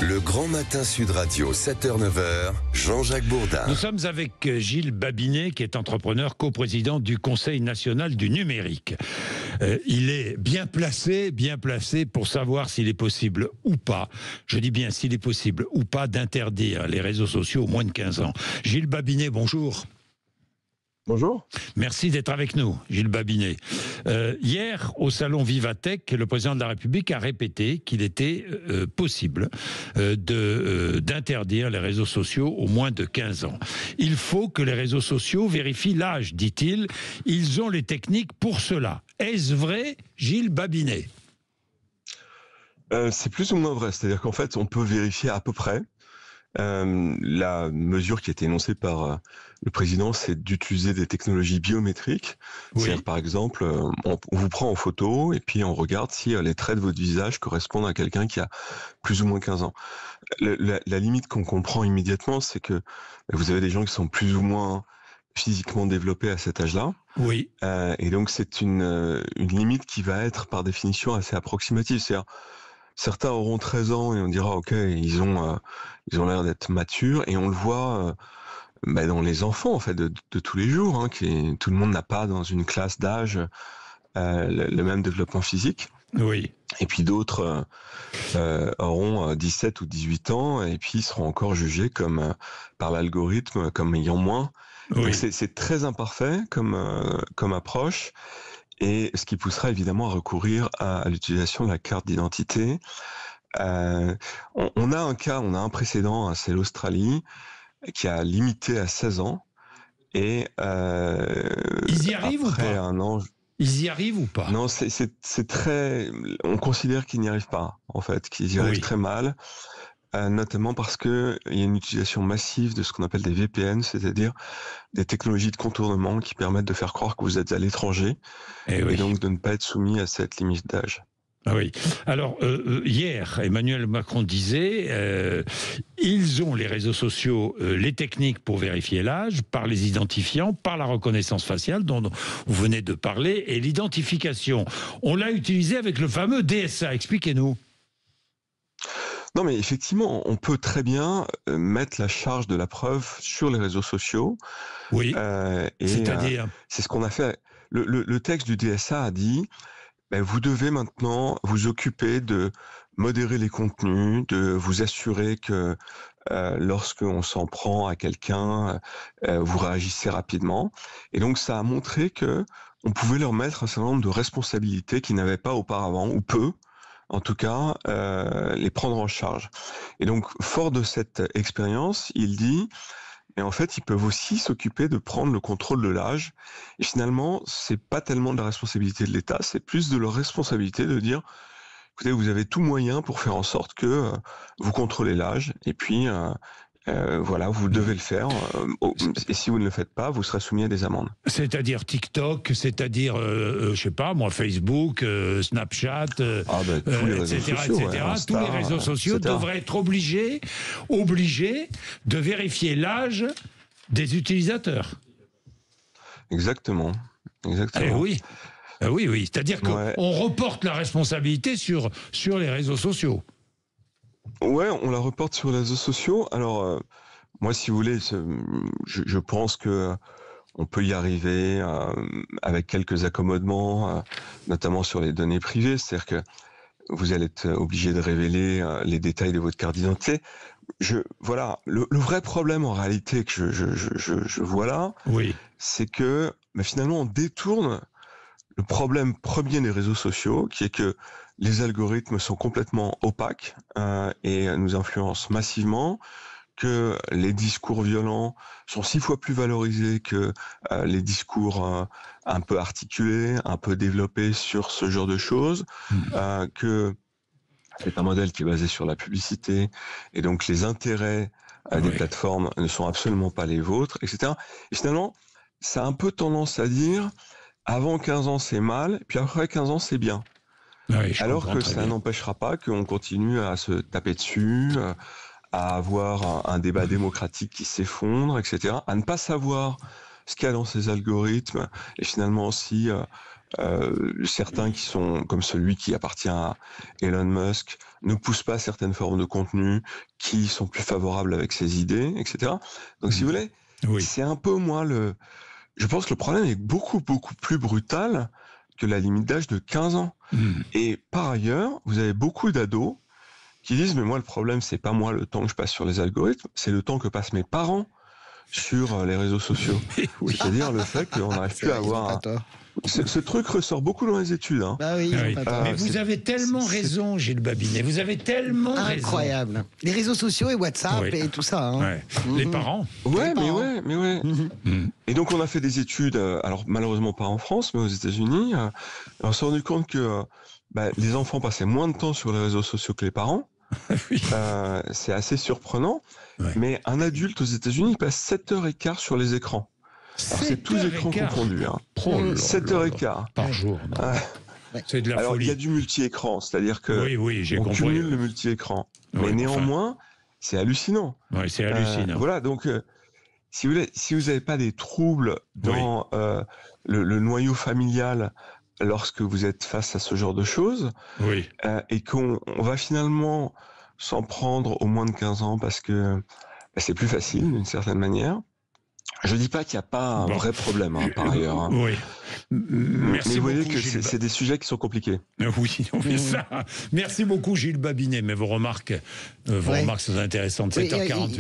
Le Grand Matin Sud Radio, 7h-9h, Jean-Jacques Bourdin. Nous sommes avec Gilles Babinet, qui est entrepreneur, coprésident du Conseil national du numérique. Il est bien placé pour savoir s'il est possible ou pas, je dis bien s'il est possible ou pas, d'interdire les réseaux sociaux aux moins de 15 ans. Gilles Babinet, bonjour. Bonjour. Merci d'être avec nous, Gilles Babinet. Hier, au salon Vivatech, le président de la République a répété qu'il était possible d'interdire les réseaux sociaux aux moins de 15 ans. Il faut que les réseaux sociaux vérifient l'âge, dit-il. Ils ont les techniques pour cela. Est-ce vrai, Gilles Babinet ? C'est plus ou moins vrai. C'est-à-dire qu'en fait, on peut vérifier à peu près. La mesure qui a été énoncée par le président, c'est d'utiliser des technologies biométriques. Oui. C'est-à-dire, par exemple, on vous prend en photo et puis on regarde si les traits de votre visage correspondent à quelqu'un qui a plus ou moins 15 ans. La limite qu'on comprend immédiatement, c'est que vous avez des gens qui sont plus ou moins physiquement développés à cet âge-là. Oui. Et donc, c'est une limite qui va être, par définition, assez approximative. C'est-à-dire, certains auront 13 ans et on dira ok, ils ont l'air d'être matures, et on le voit dans les enfants en fait de tous les jours, hein, tout le monde n'a pas dans une classe d'âge le même développement physique. Oui. Et puis d'autres auront 17 ou 18 ans et puis seront encore jugés par l'algorithme comme ayant moins. Oui. Donc c'est très imparfait comme approche. Et ce qui poussera évidemment à recourir à l'utilisation de la carte d'identité. On a un précédent, hein, c'est l'Australie, qui a limité à 16 ans. Et ils y arrivent après ou pas ? un an, Ils y arrivent ou pas ? Non, c'est très. On considère qu'ils n'y arrivent pas, en fait, qu'ils y arrivent très mal. Notamment parce que il y a une utilisation massive de ce qu'on appelle des VPN, c'est-à-dire des technologies de contournement qui permettent de faire croire que vous êtes à l'étranger et donc de ne pas être soumis à cette limite d'âge. Ah oui. Alors, hier, Emmanuel Macron disait ils ont, les réseaux sociaux, les techniques pour vérifier l'âge, par les identifiants, par la reconnaissance faciale dont vous venez de parler, et l'identification. On l'a utilisé avec le fameux DSA. Expliquez-nous. Non, mais effectivement, on peut très bien mettre la charge de la preuve sur les réseaux sociaux. Oui. C'est-à-dire c'est ce qu'on a fait. Le texte du DSA a dit vous devez maintenant vous occuper de modérer les contenus, de vous assurer que lorsqu'on s'en prend à quelqu'un, vous réagissez rapidement. Et donc ça a montré que on pouvait leur mettre un certain nombre de responsabilités qu'ils n'avaient pas auparavant, ou peu. En tout cas, les prendre en charge. Et donc, fort de cette expérience, il dit, mais en fait, ils peuvent aussi s'occuper de prendre le contrôle de l'âge. Et finalement, c'est pas tellement de la responsabilité de l'État, c'est plus de leur responsabilité de dire, écoutez, vous avez tout moyen pour faire en sorte que vous contrôlez l'âge. Et puis, voilà, vous devez le faire. Et si vous ne le faites pas, vous serez soumis à des amendes. C'est-à-dire TikTok, c'est-à-dire, je sais pas, moi, Facebook, Snapchat, tous les réseaux etc., sociaux, etc. Insta, Tous les réseaux sociaux etc. devraient être obligés de vérifier l'âge des utilisateurs. Exactement. Eh oui. Oui. C'est-à-dire qu'on reporte la responsabilité sur les réseaux sociaux. Ouais, on la reporte sur les réseaux sociaux. Alors, moi, si vous voulez, je pense que on peut y arriver avec quelques accommodements, notamment sur les données privées. C'est-à-dire que vous allez être obligé de révéler les détails de votre carte d'identité. Voilà, le vrai problème en réalité que je vois là, c'est que finalement on détourne le problème premier des réseaux sociaux, qui est que les algorithmes sont complètement opaques et nous influencent massivement, que les discours violents sont 6 fois plus valorisés que les discours un peu articulés, un peu développés sur ce genre de choses, que c'est un modèle qui est basé sur la publicité, et donc les intérêts des plateformes ne sont absolument pas les vôtres, etc. Et finalement, ça a un peu tendance à dire avant 15 ans c'est mal, puis après 15 ans c'est bien. Alors que ça n'empêchera pas qu'on continue à se taper dessus, à avoir un débat démocratique qui s'effondre, etc. À ne pas savoir ce qu'il y a dans ces algorithmes, et finalement aussi certains qui sont comme celui qui appartient à Elon Musk ne poussent pas certaines formes de contenu qui sont plus favorables avec ses idées, etc. Donc, si vous voulez, c'est un peu je pense que le problème est beaucoup plus brutal que la limite d'âge de 15 ans. Et par ailleurs, vous avez beaucoup d'ados qui disent, mais moi, le problème, c'est pas moi le temps que je passe sur les algorithmes, c'est le temps que passent mes parents sur les réseaux sociaux. C'est-à-dire le fait qu'on n'arrive plus à avoir... Ce truc ressort beaucoup dans les études. Hein. Bah oui, mais vous avez tellement raison, Gilles Babinet. Vous avez tellement raison. Incroyable. Les réseaux sociaux et WhatsApp et tout ça. Hein. Les parents. Mais ouais. Et donc on a fait des études, alors malheureusement pas en France, mais aux États-Unis. On s'est rendu compte que les enfants passaient moins de temps sur les réseaux sociaux que les parents. C'est assez surprenant. Mais un adulte aux États-Unis il passe 7h15 sur les écrans. C'est tous écrans confondus. 7h15 par jour. C'est de la folie. Alors il y a du multi-écran, c'est-à-dire que j'ai on compris. cumule le multi-écran. Mais néanmoins, c'est hallucinant. C'est hallucinant. Voilà, donc si vous n'avez pas des troubles dans le noyau familial lorsque vous êtes face à ce genre de choses, et qu'on va finalement s'en prendre aux moins de 15 ans parce que c'est plus facile d'une certaine manière. Je dis pas qu'il n'y a pas un vrai problème, par ailleurs. Hein. Mais vous voyez que c'est des sujets qui sont compliqués. Oui, ça. Merci beaucoup, Gilles Babinet. Mais vos remarques sont intéressantes. 7h48.